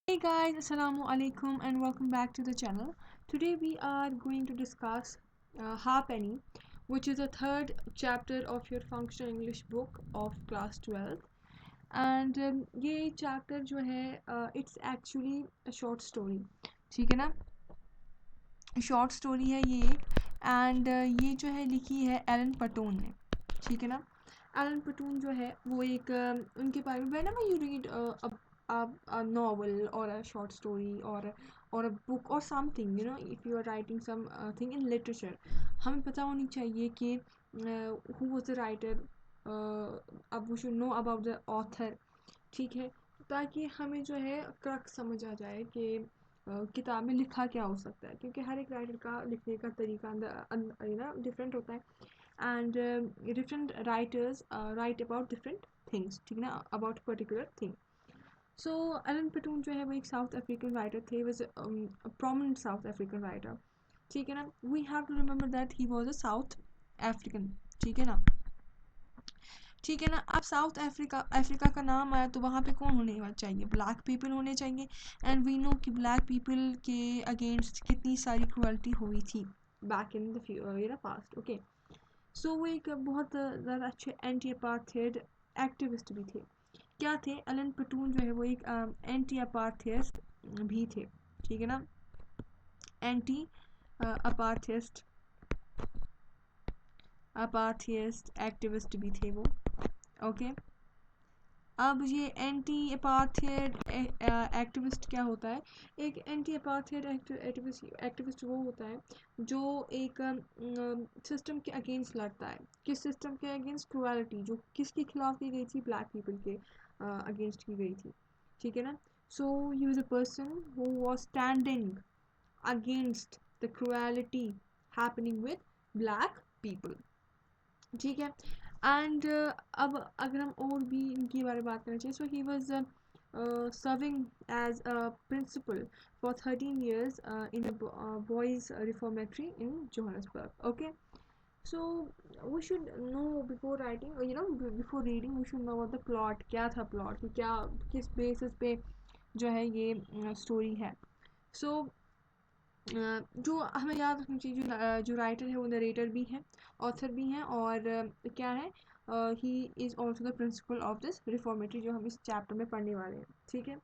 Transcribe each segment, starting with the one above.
Hey guys, Assalamu alaikum and welcome back to the channel. Today we are going to discuss Halfpenny, which is the third chapter of your functional English book of class 12th. And ये chapter जो है it's actually a short story. ठीक है ना? Short story है ये and ये जो है लिखी है एलन पटून ने. ठीक है ना? एलन पटून जो है वो एक उनके बारे में whenever you read a novel or a short story or a book or something, you know, if you are writing some thing in literature, हमें पता होनी चाहिए कि who was the writer, अब we should know about the author. ठीक है, ताकि हमें जो है क्रक्स समझ आ जाए कि किताब में लिखा क्या हो सकता है, क्योंकि हर एक राइटर का लिखने का तरीका डिफरेंट होता है and different writers write about different things. ठीक है ना, about particular thing. So Alan Paton जो है वो एक साउथ अफ्रीकन राइटर थे, was prominent South African writer. ठीक है ना, we have to remember that he was a South African. ठीक है ना, ठीक है ना. अब साउथ अफ्रीका अफ्रीका का नाम आया तो वहाँ पे कौन होने चाहिए? ब्लैक पीपल होने चाहिए. एंड वी नो कि ब्लैक पीपल के अगेंस्ट कितनी सारी क्रुअल्टी हुई थी back in the past. Okay, so वो एक बहुत ज़्यादा अच्छे एंटी अपार्थेड एक्टिविस्ट भी थे. क्या थे? एलन पटून जो है वो एक एंटी अपार्थेस्ट भी थे. ठीक है ना, एंटी अपार्थेस्ट अपार्थेस्ट एक्टिविस्ट भी थे वो. ओके, अब ये एंटी अपार्थेड एक्टिविस्ट क्या होता है? एक एंटी अपार्थेड एक्टिविस्ट वो होता है जो एक सिस्टम के अगेंस्ट लड़ता है. किस सिस्टम के अगेंस्ट? क्रुएलिटी, जो किसके खिलाफ की गई थी? ब्लैक पीपल के अगेंस्ट की गई थी. ठीक है ना. So he was a person who was standing against the cruelty happening with black people. ठीक है. एंड अब अगर हम और भी इनके बारे में बात करना चाहिए, so he was serving as a principal for 13 years in a boys reformatory in Johannesburg. Okay, so we should know before writing, before reading, we should know about the plot. क्या था plot, कि क्या किस basis पे जो है ये story है. So जो हमें याद रखनी चाहिए, जो राइटर है वो नरेटर भी है, ऑथर भी हैं, और क्या है, he is also the principle of this reformatory जो हम इस चैप्टर में पढ़ने वाले हैं. ठीक है.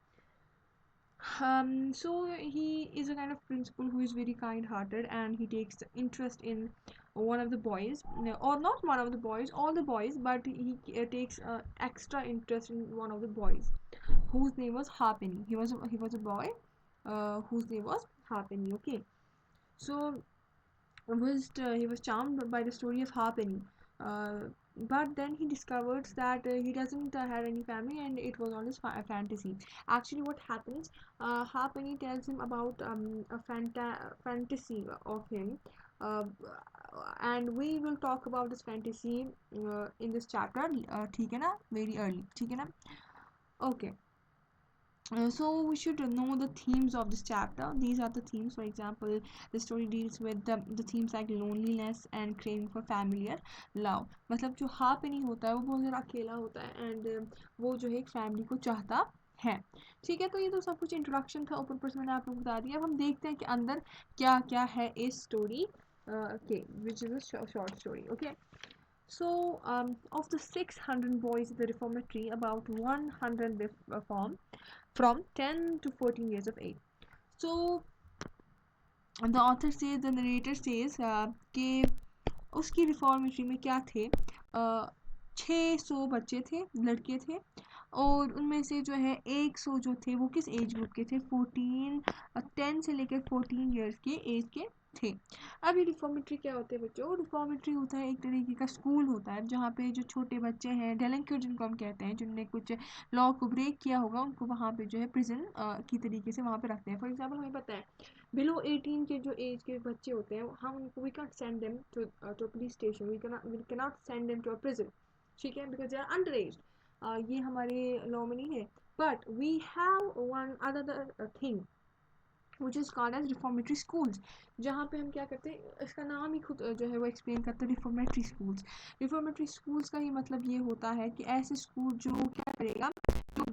So he is a kind of principal who is very kind hearted, and he takes interest in one of the boys, or not one of the boys, all the boys, but he takes extra interest in one of the boys whose name was Harpenny. He was a boy whose name was Harpenny. Okay, so he was charmed by the story of Harpenny, but then he discovers that he doesn't have any family, and it was all his fantasy. Actually, what happens? Harpenny tells him about a fantasy of him, uh, and we will talk about this fantasy in this chapter. ठीक है ना, very early. ठीक है ना. Okay. So we should know the themes of this chapter. These are the themes. For example, the story deals with the themes like loneliness and craving for familiar love. मतलब जो हार्पेनी होता है वो बहुत ज़्यादा अकेला होता है, एंड वो जो है एक फैमिली को चाहता है. ठीक है, तो ये तो सब कुछ इंट्रोडक्शन था, ऊपर से मैंने आप लोग बता दिया. अब हम देखते हैं कि अंदर क्या क्या है इस स्टोरी के, विच is a short story. Okay, so of the 600 boys in the reformatory, about 100 reform from 10 to 14 years of age. So the author says, the narrator says कि उसकी रिफॉर्मेटरी में क्या थे, 600 बच्चे थे, लड़के थे, और उनमें से जो है 100 जो थे वो किस एज ग्रुप के थे? 10 से लेकर 14 ईयर्स के एज के थे. अभी रिफॉर्मेटरी क्या होते हैं बच्चों? रिफॉर्मेटरी होता है एक तरीके का स्कूल होता है जहाँ पे जो छोटे बच्चे हैं, डेलिंक्वेंट जिनको हम कहते हैं, जिनने कुछ लॉ को ब्रेक किया होगा, उनको वहाँ पे जो है प्रिजन की तरीके से वहाँ पे रखते हैं. फॉर एग्जाम्पल हमें पता है बिलो 18 के जो एज के बच्चे होते हैं, हम उनको we can send them to police station, we can not send them to a prison. ठीक है, because they are under age. ये हमारे लॉ में नहीं है. But we have one other thing which is called as reformatory schools, जहाँ पे हम क्या करते हैं, इसका नाम ही खुद जो है वो एक्सप्लेन करते हैं, रिफॉर्मेटरी स्कूल्स. रिफॉर्मेटरी स्कूल्स का ही मतलब ये होता है कि ऐसे स्कूल जो क्या करेगा, जो जो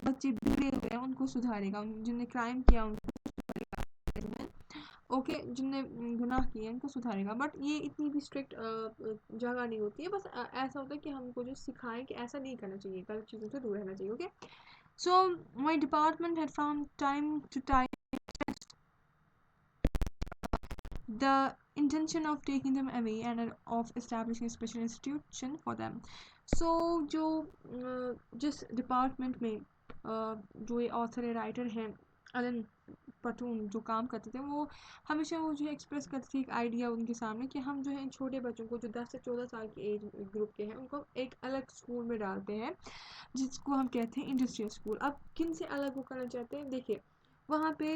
बच्चे बिगड़े हुए हैं उनको सुधारेगा, जिनने क्राइम किया उनको सुधारेगा, ओके, जिनने गुनाह किए उनको सुधारेगा। बट ये इतनी भी स्ट्रिक्ट जगह नहीं होती है, बस ऐसा होता है कि हमको जो सिखाएं कि ऐसा नहीं करना चाहिए, गलत चीज़ों से दूर रहना चाहिए, okay. So my department had found time to time the intention of taking them away and of establishing a special institution for them. So जो जिस डिपार्टमेंट में जो ये ऑथर है, राइटर हैं, अलन पटून जो काम करते थे, वो हमेशा वो जो है एक्सप्रेस करते थे एक आइडिया उनके सामने कि हम जो है इन छोटे बच्चों को जो 10 से 14 साल की एज ग्रुप के हैं उनको एक अलग स्कूल में डालते हैं जिसको हम कहते हैं इंडस्ट्रियल स्कूल। अब किन से अलग वो करना चाहते हैं, देखिए वहाँ पे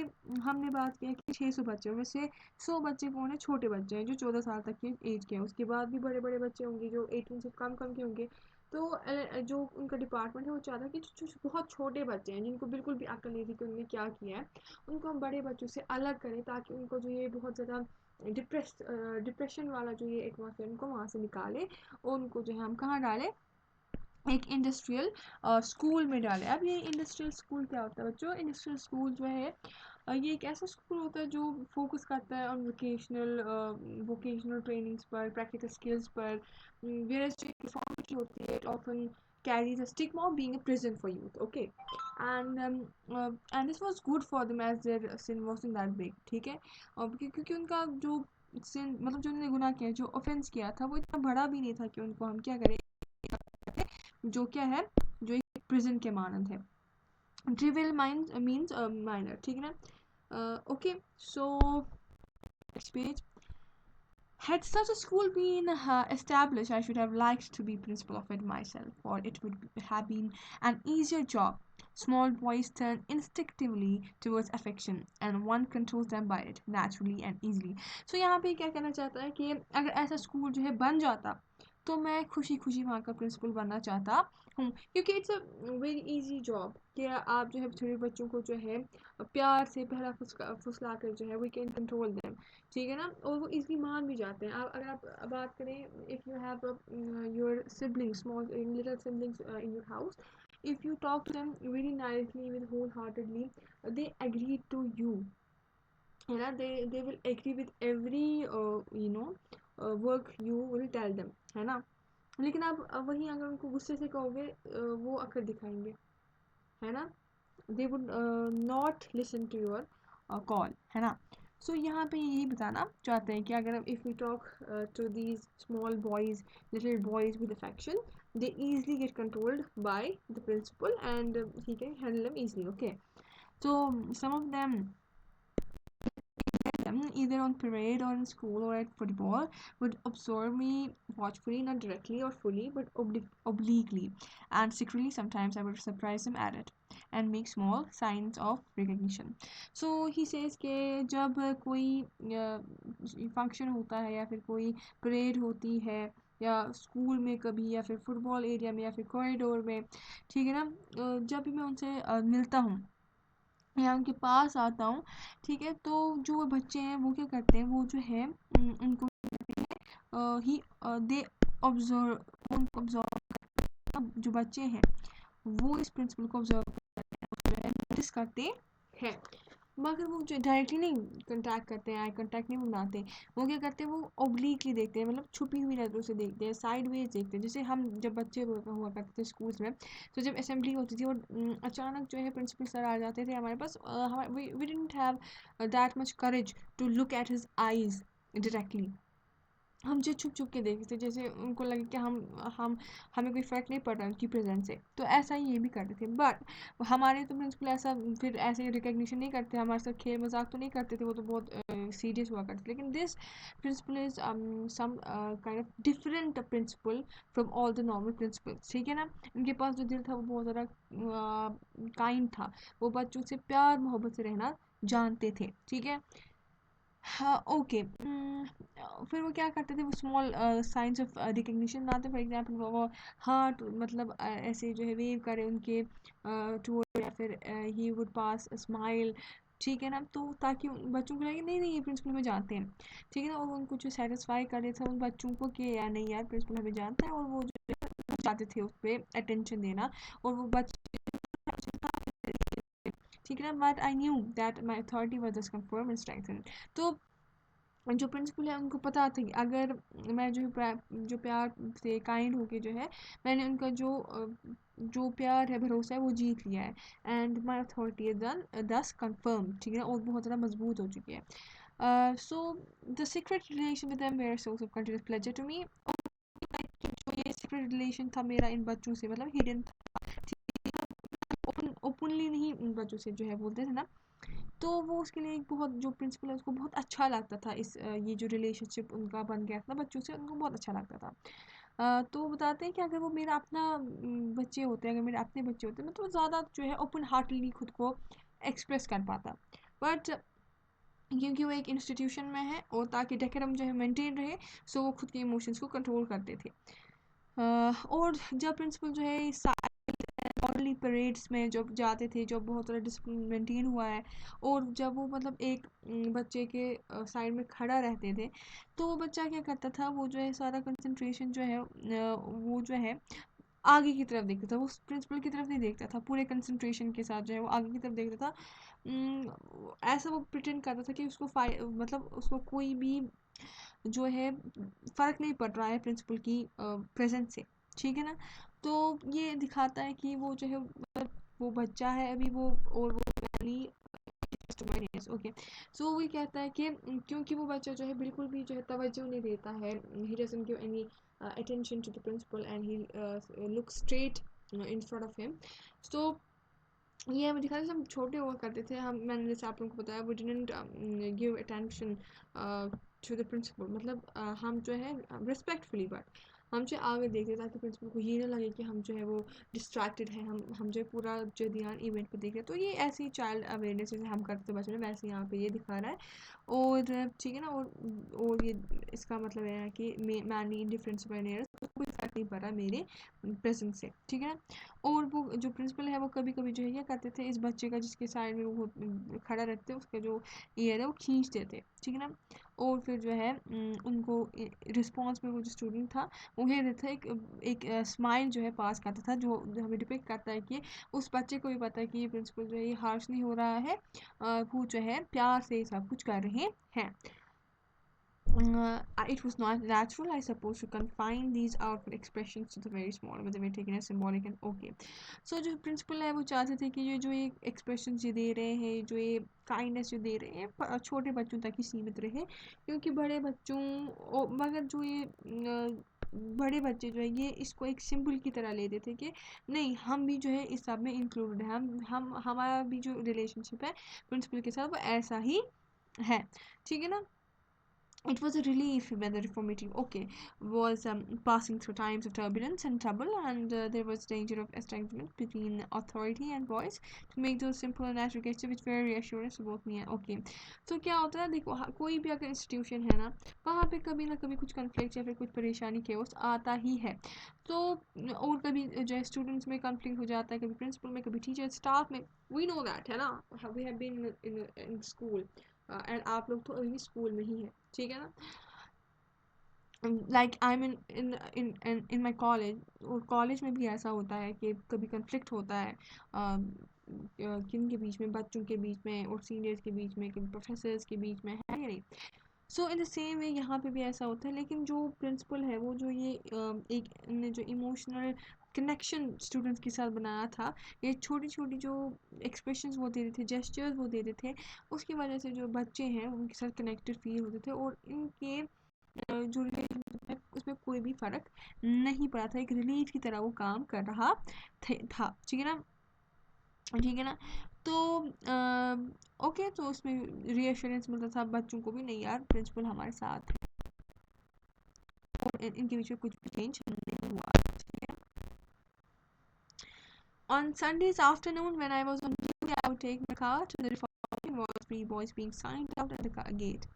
हमने बात किया कि 600 बच्चे, वैसे 100 बच्चे कौन है, छोटे बच्चे हैं जो 14 साल तक की एज के हैं। उसके बाद भी बड़े बड़े बच्चे होंगे जो 18 से कम कम के होंगे। तो जो उनका डिपार्टमेंट है वो चाहता है कि जो बहुत छोटे बच्चे हैं जिनको बिल्कुल भी अक्ल नहीं थी कि उन्होंने क्या किया है, उनको हम बड़े बच्चों से अलग करें ताकि उनको जो ये बहुत ज़्यादा डिप्रेशन वाला जो ये एटमॉस्फेयर उनको वहाँ से निकाले और उनको जो है हम कहाँ डालें, एक इंडस्ट्रियल स्कूल में डालें। अब ये इंडस्ट्रियल स्कूल क्या होता है बच्चों, इंडस्ट्रियल स्कूल जो है ये एक ऐसा स्कूल होता है जो फोकस करता है ऑन वोकेशनल ट्रेनिंग्स पर, प्रैक्टिकल स्किल्स पर। वेयरएज जो यूनिफॉर्मिटी होती है, it often carries a stigma of being a prison for youth, okay, and this was good for them as their sin wasn't that big, ठीक है। और क्योंकि उनका जो sin मतलब जो उन्होंने गुनाह किया, जो ऑफेंस किया था वो इतना बड़ा भी नहीं था कि उनको हम क्या करें, जो क्या है, जो एक प्रिजन के मानंद है। ट्रिवियल मीन्स माइनर, ठीक है ना, okay. So next page, had such a school been established, I should have liked to be principal of it myself, for it would have been an easier job. Small boys turn instinctively towards affection, and one controls them by it naturally and easily. So यहाँ पे क्या कहना चाहता है कि अगर ऐसा school जो है बन जाता तो मैं खुशी खुशी वहाँ का प्रिंसिपल बनना चाहता हूँ, क्योंकि it's a very easy job कि आप जो है छोटे बच्चों को जो है प्यार से पहला फुसला कर जो है वी कैन कंट्रोल देम, ठीक है ना, और वो इजली मान भी जाते हैं। आप अगर आप बात करें, if you have your siblings, small little siblings in your house, if you talk to them very nicely with wholeheartedly, they agree to you, है ना, they will agree with every work you will tell them, है ना। लेकिन आप वहीं अगर उनको गुस्से से कहोगे वो अकड़ दिखाएंगे, है ना, they would not listen to your call, है ना। सो यहाँ पे यही बताना चाहते हैं कि अगर if we talk to these small boys, little boys with affection, they easily get controlled by the principal and he can handle them easily, okay. So some of them either on parade or in school or at football would observe me watchfully, not directly or fully but obliquely, and secretly sometimes I would surprise them at it and make small signs of recognition. So he says कि जब कोई function होता है या फिर कोई parade होती है या स्कूल में कभी या फिर फुटबॉल एरिया में या फिर कॉरिडोर में, ठीक है ना, जब भी मैं उनसे मिलता हूँ या उनके पास आता हूँ, ठीक है, तो जो बच्चे हैं वो क्या करते हैं, वो जो है उनको ही दे ऑब्जर्व, जो बच्चे हैं वो इस प्रिंसिपल को ऑब्जर्व नोटिस करते हैं, मगर वो जो डायरेक्टली नहीं कंटैक्ट करते हैं, आई कंटैक्ट नहीं बनाते, वो क्या करते हैं, वो ओब्लिकली देखते हैं, मतलब छुपी हुई नज़रों से देखते हैं, साइड वेज देखते हैं। जैसे हम जब बच्चे हुआ करते थे स्कूल्स में, तो जब असेंबली होती थी और अचानक जो है प्रिंसिपल सर आ जाते थे हमारे पास, we didn't have that much courage to look at his eyes directly, हम जो छुप छुप के देखते थे, जैसे उनको लगे कि हम हमें कोई फ़र्क नहीं पड़ रहा उनकी प्रेजेंस से, तो ऐसा ही ये भी करते थे। बट हमारे तो प्रिंसिपल ऐसा फिर ऐसे रिकग्निशन नहीं करते, हमारे साथ खेल मजाक तो नहीं करते थे, वो तो बहुत सीरियस हुआ करते थे। लेकिन this principal is some kind of different principal from all the normal principals, ठीक है ना। इनके पास जो दिल था वो बहुत ज़्यादा काइंड था, वो बच्चों से प्यार मोहब्बत से रहना जानते थे, ठीक है। हाँ, ओके। फिर वो क्या करते थे, वो स्मॉल साइंस ऑफ रिकग्निशन बनाते, फॉर एग्जांपल वो हार्ट मतलब ऐसे जो है वेव करे उनके टूवर्ड, या फिर ही वुड पास स्माइल, ठीक है ना, तो ताकि बच्चों को लगे नहीं नहीं ये प्रिंसिपल हमें जानते हैं, ठीक है ना, और उनको जो सेटिस्फाई करे थे उन बच्चों को कि यार नहीं यार प्रिंसिपल हमें जानता है, और वो जो चाहते थे उस पर अटेंशन देना, और वो बच्चे ठीक है ना, but I knew that my authority was just confirm and strengthen. तो जो प्रिंसिपल है उनको पता था कि अगर मैं जो प्यार से काइंड होके जो है मैंने उनका जो प्यार है, भरोसा है, वो जीत लिया है, and my authority is done thus confirm, ठीक है, और बहुत ज़्यादा मजबूत हो चुकी है। So the secret relation with them were source of continuous pleasure to me. जो ये सीक्रेट रिलेशन था मेरा इन बच्चों से, मतलब हिडन था, ओपनली नहीं उन बच्चों से जो है बोलते थे ना, तो वो उसके लिए एक बहुत, जो प्रिंसिपल है उसको बहुत अच्छा लगता था, ये जो रिलेशनशिप उनका बन गया था बच्चों से, उनको बहुत अच्छा लगता था। तो बताते हैं कि अगर वो मेरा अपना बच्चे होते, अगर मेरे अपने बच्चे होते मैं तो ज़्यादा जो है ओपन हार्टली खुद को एक्सप्रेस कर पाता, बट क्योंकि वो एक इंस्टीट्यूशन में है और ताकि डेकोरम जो है मेंटेन रहे, सो वो खुद के इमोशंस को कंट्रोल करते थे। और जब प्रिंसिपल जो है ऑर्डरली परेड्स में जब जाते थे, जब बहुत सारा डिसिप्लिन मेंटेन हुआ है, और जब वो मतलब एक बच्चे के साइड में खड़ा रहते थे, तो वो बच्चा क्या करता था, वो जो है सारा कंसंट्रेशन जो है वो जो है आगे की तरफ देखता था, वो प्रिंसिपल की तरफ नहीं देखता था, पूरे कंसंट्रेशन के साथ जो है वो आगे की तरफ देखता था। ऐसा वो प्रिटेंड करता था कि उसको मतलब उसको कोई भी जो है फ़र्क नहीं पड़ रहा है प्रिंसिपल की प्रेजेंस से, ठीक है ना। तो ये दिखाता है कि वो जो है मतलब वो बच्चा है अभी वो, और वो यानी ओके। सो वो कहता है कि क्योंकि वो बच्चा जो है बिल्कुल भी जो है तवज्जो नहीं देता है, he doesn't give any attention to the principal and he look straight in front of him. So ये हमें दिखा, जब हम छोटे हुआ करते थे, हम मैंने जैसे आप लोगों को बताया, वो didn't give attention to the principal, मतलब हम जो है रिस्पेक्टफुली, बट हम जो आगे देखते ताकि प्रिंसिपल को ये ना लगे कि हम जो है वो डिस्ट्रैक्टेड है, हम जो है पूरा जो ध्यान इवेंट पे देख रहे हैं। तो ये ऐसी चाइल्ड अवेयरनेस जैसे हम करते बचपन में, वैसे यहाँ पे ये दिखा रहा है, और ठीक है ना। और ये इसका मतलब है कि मैनी डिफरेंस कोई फर्क नहीं पड़ रहा मेरे प्रेजेंस से, ठीक है ना। और वो जो प्रिंसिपल है वो कभी कभी जो है क्या करते थे, इस बच्चे का जिसके साइड में वो खड़ा रहते, उसका जो ईयर है वो खींचते थे, ठीक है ना। और फिर जो है उनको रिस्पॉन्स में वो जो स्टूडेंट था वो कह देता था, एक स्माइल जो है पास करता था, जो हमें डिपिक्ट करता है कि उस बच्चे को भी पता है कि ये प्रिंसिपल जो है ये हार्श नहीं हो रहा है, वो जो है प्यार से सब कुछ कर रहे हैं। It was not natural, I suppose, to confine these outward expressions to the very small, but they were taken as symbolic and okay. So जो प्रिंसिपल है वो चाहते थे कि ये जो ये एक्सप्रेशन जो दे रहे हैं, जो ये काइंडनेस जो दे रहे हैं, छोटे बच्चों तक ही सीमित रहे, क्योंकि बड़े बच्चों मगर जो ये बड़े बच्चे जो है ये इसको एक सिंबल की तरह लेते थे कि नहीं, हम भी जो है इस सब में इंक्लूडेड है, हम हमारा भी जो रिलेशनशिप है प्रिंसिपल के साथ वो ऐसा ही है, ठीक है ना। It was a relief when the reformative was passing through times of turbulence and trouble, and there was danger of estrangement between authority and boys, to make those simple and natural gestures which were reassurance to both me and okay. तो क्या होता है, देखो कोई भी अगर institution है ना, वहाँ पे कभी ना कभी कुछ कन्फ्लिक्ट या फिर कुछ परेशानी केओस आता ही है। तो और कभी जो है स्टूडेंट्स में कन्फ्लिक्ट हो जाता है, कभी प्रिंसिपल में, कभी टीचर स्टाफ में, वी नो दैट है ना, we have been in school, and आप लोग तो अभी स्कूल में ही है, ठीक है ना। Like I mean in my college, और कॉलेज में भी ऐसा होता है कि कभी कन्फ्लिक्ट होता है किन के बीच में, बच्चों के बीच में और सीनियर्स के बीच में, कभी प्रोफेसर्स के बीच में, है या नहीं। सो इन द सेम वे यहाँ पे भी ऐसा होता है, लेकिन जो प्रिंसिपल है वो जो ये एक ने जो इमोशनल कनेक्शन स्टूडेंट्स के साथ बनाया था, ये छोटी छोटी जो एक्सप्रेशंस वो दे रहे थे, जेस्चर्स वो दे रहे थे, उसकी वजह से जो बच्चे हैं उनके साथ कनेक्टेड फील होते थे, और इनके जो रिलेशनशिप है उसमें कोई भी फ़र्क नहीं पड़ा था, एक रिलीफ की तरह वो काम कर रहा था, ठीक है ना, ठीक है ना। तो ओके, तो उसमें रीअश्योरेंस मिलता था बच्चों को भी, नहीं यार प्रिंसिपल हमारे साथ है, और इनके बीच में कुछ भी चेंज नहीं हुआ, ठीक है। On Sundays afternoon when I was on duty, I would take my car to the reformatory, was 3 boys being signed out at the gate.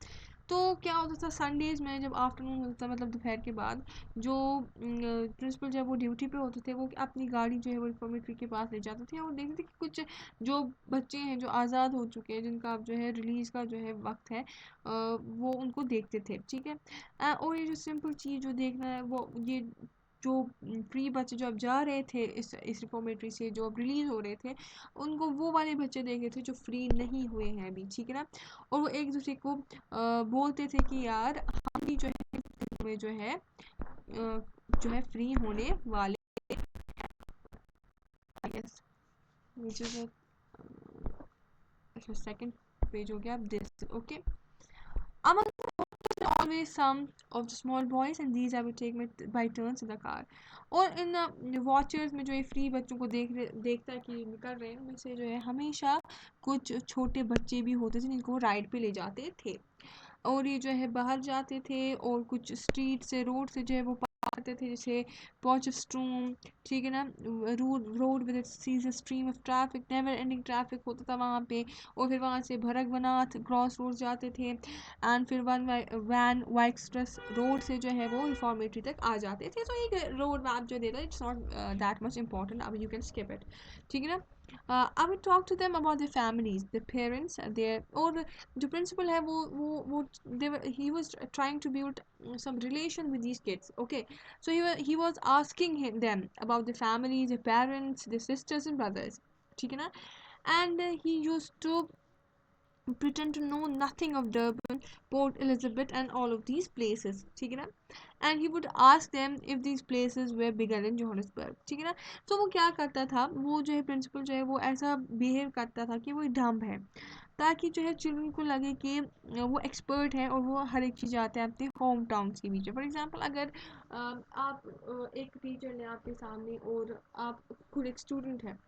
तो क्या होता था संडेज़ में, जब आफ्टरनून होता था मतलब दोपहर के बाद, जो प्रिंसिपल जब वो ड्यूटी पे होते थे वो अपनी गाड़ी जो है वो रिफॉर्मेटरी के पास ले जाते थे, और देखते थे कि कुछ जो बच्चे हैं जो आज़ाद हो चुके हैं, जिनका अब जो है रिलीज़ का जो है वक्त है, वो उनको देखते थे, ठीक है। और ये जो सिंपल चीज़ जो देखना है, वो ये जो फ्री बच्चे जो अब जा रहे थे इस रिफॉर्मेटरी से, जो अब रिलीज हो रहे थे, उनको वो वाले बच्चे देखे थे जो फ्री नहीं हुए हैं अभी, ठीक है ना। और वो एक दूसरे को बोलते थे कि यार हम भी जो है में जो है फ्री होने वाले, यस नीचे से अच्छा सेकंड पेज हो गया अब this, okay. Among them always some of the small boys and these I would take by turns in the car. और इन वॉचर्स में जो ये फ्री बच्चों को देखता है कि निकल रहे हैं, उनमें से जो है हमेशा कुछ छोटे बच्चे भी होते थे जिनको राइड पे ले जाते थे, और ये जो है बाहर जाते थे और कुछ स्ट्रीट से रोड से जो है वो आते थे, जैसे पॉचस्ट्रूम, ठीक है ना, road with its cease stream of traffic, never ending traffic होता था वहाँ पे। और फिर वहाँ से भरक बनाथ क्रॉस रोड जाते थे, एंड फिर वैन वाइक्सट्रस रोड से जो है वो रिफॉर्मेटरी तक आ जाते थे। तो एक रोड मैप जो देता है it's not that much important, अब यू कैन स्किप इट, ठीक है ना। I would talk to them about their families, their parents, their, और जो प्रिंसिपल है वो he was trying to build some relation with these kids, okay. So he was asking them about their families, their parents, their sisters and brothers, ठीक है ना। And he used to pretend to know nothing of Durban, Port Elizabeth and all of these places, ठीक है ना। And he would ask them if these places were bigger than Johannesburg, ठीक है ना। तो वो क्या करता था, वो जो है प्रिंसिपल जो है वो ऐसा बिहेव करता था कि वो डम्ब है, ताकि जो है चिल्ड्रन को लगे कि वो एक्सपर्ट है और वो हर एक चीज़ जानते हैं अपने होम टाउन के बीच में। फॉर एग्जांपल अगर आप एक टीचर ने आपके सामने और आप खुद एक स्टूडेंट है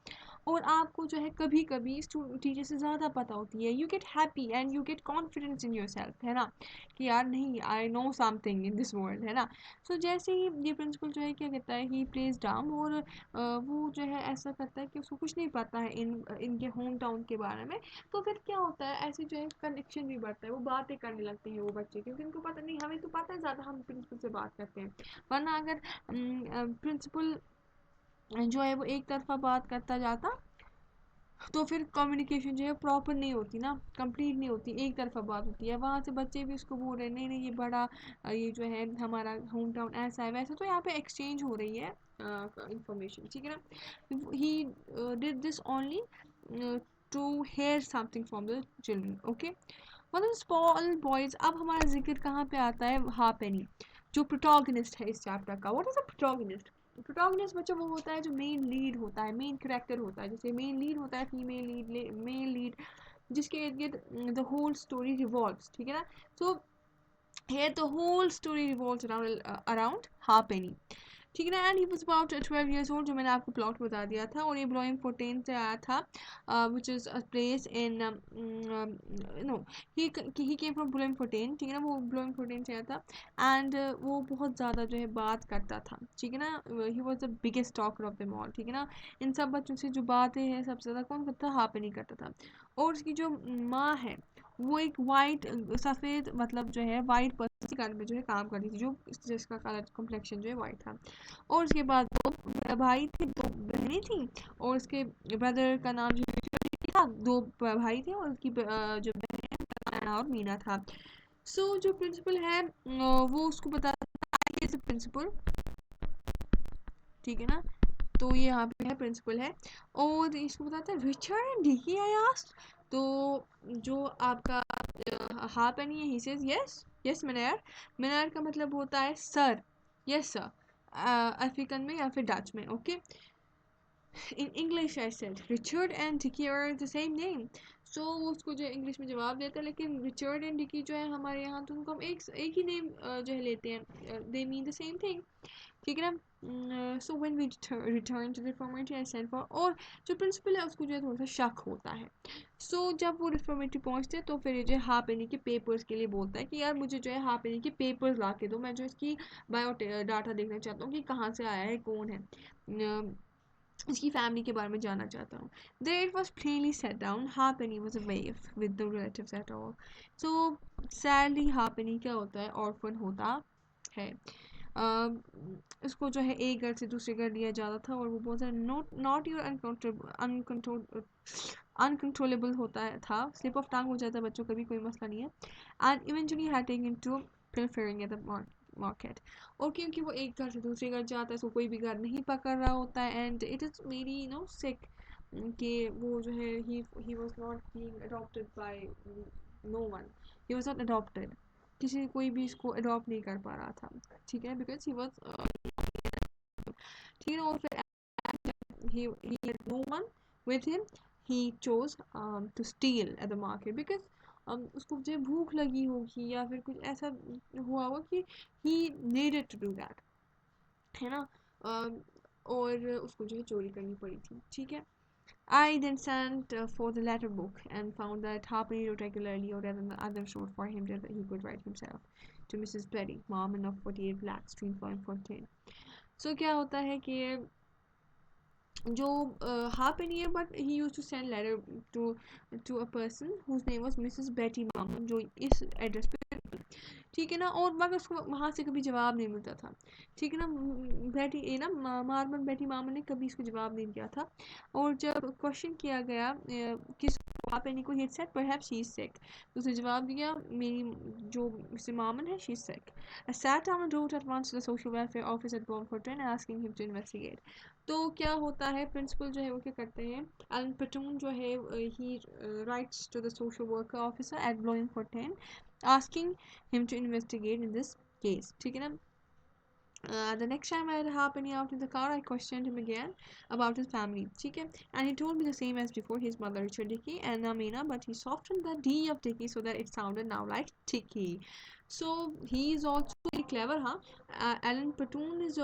और आपको जो है कभी कभी टीचर से ज़्यादा पता होती है, you get happy and you get confidence in your self, है ना, कि यार नहीं I know something in this world, है ना। सो जैसे ही ये प्रिंसिपल जो है क्या कहता है, ही प्लेज डाउन, और वो जो है ऐसा करता है कि उसको कुछ नहीं पता है इनके होम टाउन के बारे में। तो फिर क्या होता है, ऐसे जो है कनेक्शन भी बढ़ता है, वो बातें करने लगते हैं वो बच्चे, क्योंकि उनको पता नहीं, हमें तो पता है ज़्यादा, हम प्रिंसिपल से बात करते हैं। वरना अगर प्रिंसिपल जो है वो एक तरफा बात करता जाता तो फिर कम्युनिकेशन जो है प्रॉपर नहीं होती ना, कंप्लीट नहीं होती, एक तरफा बात होती है। वहाँ से बच्चे भी उसको बोल रहे हैं नहीं नहीं ये बड़ा ये जो है हमारा होम टाउन ऐसा है वैसा, तो यहाँ पे एक्सचेंज हो रही है इंफॉर्मेशन, ठीक है ना। He did this only to hear something from the children, okay. मतलब स्मॉल बॉयज, अब हमारा जिक्र कहाँ पे आता है, हापेनी जो प्रोटोगनिस्ट है इस चैप्टर का। What is a protagonist? Protagonist बच्चों वो होता है जो मेन लीड होता है, मेन करेक्टर होता है। जैसे मेन लीड होता है फीमेल लीड, मेल लीड, जिसके इर्द गिर्द द होल स्टोरी रिवॉल्व्स, ठीक है ना। So here the whole story revolves around Ha'penny, ठीक है ना। And he was about 12 years old, जो मैंने आपको प्लॉट बता दिया था, और ये ब्लोइंग फोर्टेन से आया था, which is a place in no he came from Bloemfontein, ठीक है ना, वो ब्लोइंग फोर्टेन से आया था। एंड वो बहुत ज़्यादा जो है बात करता था, ठीक है ना, he was the biggest talker of them all, ठीक है ना। इन सब बच्चों से जो बातें हैं सबसे ज़्यादा कौन करता था, हापेनी करता था। और उसकी जो माँ है वो एक वाइट सफ़ेद मतलब जो है वाइट पर्सन के घर में जो है काम करती थी, जो जिसका कलर कम्प्लेक्शन जो है वाइट था। और उसके बाद दो भाई थे, दो बहनें थी, और उसके ब्रदर का नाम जो था, दो भाई थे और उसकी जो बहन का नाम और मीना था। सो जो प्रिंसिपल है वो उसको बताता है प्रिंसिपल, ठीक है ना। तो ये यहाँ पे है प्रिंसिपल है, और इसको बताता है Richard and Dickie, I asked. तो जो आपका हाफ एनी है, he says yes yes Minar. Minar का मतलब होता है सर, यस सर, अफ्रीकन में या फिर डच में, okay. In English I said Richard and Dicky are the same name. So वो उसको जो इंग्लिश में जवाब देता है, लेकिन रिचर्ड एंड डिकी जो है हमारे यहाँ तो उनको हम एक ही नेम जो है लेते हैं, they mean the same thing, ठीक है ना। So when we return to reformatory I send for, और जो प्रिंसिपल है उसको जो है थोड़ा सा शक होता है। सो जब वो रिफॉर्मेटरी पहुंचते हैं तो फिर ये जो है हाफ एनी के पेपर्स के लिए बोलता है कि यार मुझे जो है हाफ एनी के पेपर्स ला के दो, मैं जो इसकी बायो डाटा देखना चाहता हूँ कि कहाँ से आया है, कौन है, इसकी फैमिली के बारे में जानना चाहता हूँ। There it was plainly set down, Halfpenny was a waif with no relatives at all. So sadly Halfpenny क्या होता है, orphan होता है। इसको जो है एक घर से दूसरे घर लिया जाता था, और वो बहुत ज़्यादा नॉट योर अनकंट्रोलेबल होता है था, स्लिप ऑफ टंग हो जाता है बच्चों का भी, कोई मसला नहीं है। And eventually had taken to preferring at the market. और क्योंकि वो एक घर से दूसरे घर जाता है, so कोई भी घर नहीं पकड़ रहा होता है, and it is very sick कि वो जो है he was not being adopted by no one. He was not adopted. किसी कोई भी इसको अडॉप्ट नहीं कर पा रहा था, ठीक है, बिकॉज ही वॉज, ठीक है, और फिर he had no one with him. He chose to steal at the market because उसको जो भूख लगी होगी या फिर कुछ ऐसा हुआ होगा कि he needed to do that, है ना, और उसको जो है चोरी करनी पड़ी थी, ठीक है. I then sent for the letter book and found that Harpenny wrote regularly, or rather the others wrote for him that he could write himself, to Mrs. Petty, mom of 48 Black Street, Point 14. So क्या होता है कि जो Harpenny है, but he used to send letter to a person whose name was Mrs. Betty Marmon, जो इस address पे, ठीक है ना, और मगर उसको वहाँ से कभी जवाब नहीं मिलता था, ठीक है ना. बेटी ये ना मार्मन बेटी मामा ने कभी इसको जवाब नहीं दिया था, और जब क्वेश्चन किया गया किस पेनी को, he said perhaps she is sick, तो उसने जवाब दिया मेरी जो मिस्टर मामन है she is sick. I sat down and wrote at once to the social welfare office at Bloemfontein asking him to investigate. तो क्या होता है, प्रिंसिपल जो है वो क्या करते हैं, एलन पटून जो है he writes to the social worker officer at Bloemfontein asking him to investigate in this case, ठीक है ना. The next time I had Harpenny out in the car, I questioned him again about his family, ठीक है, and he told me the same as before, his mother Richard Dickey and Amina, but he softened the D of Dickey so that it sounded now like Dickey. So he is also very clever, huh? Alan Patoon is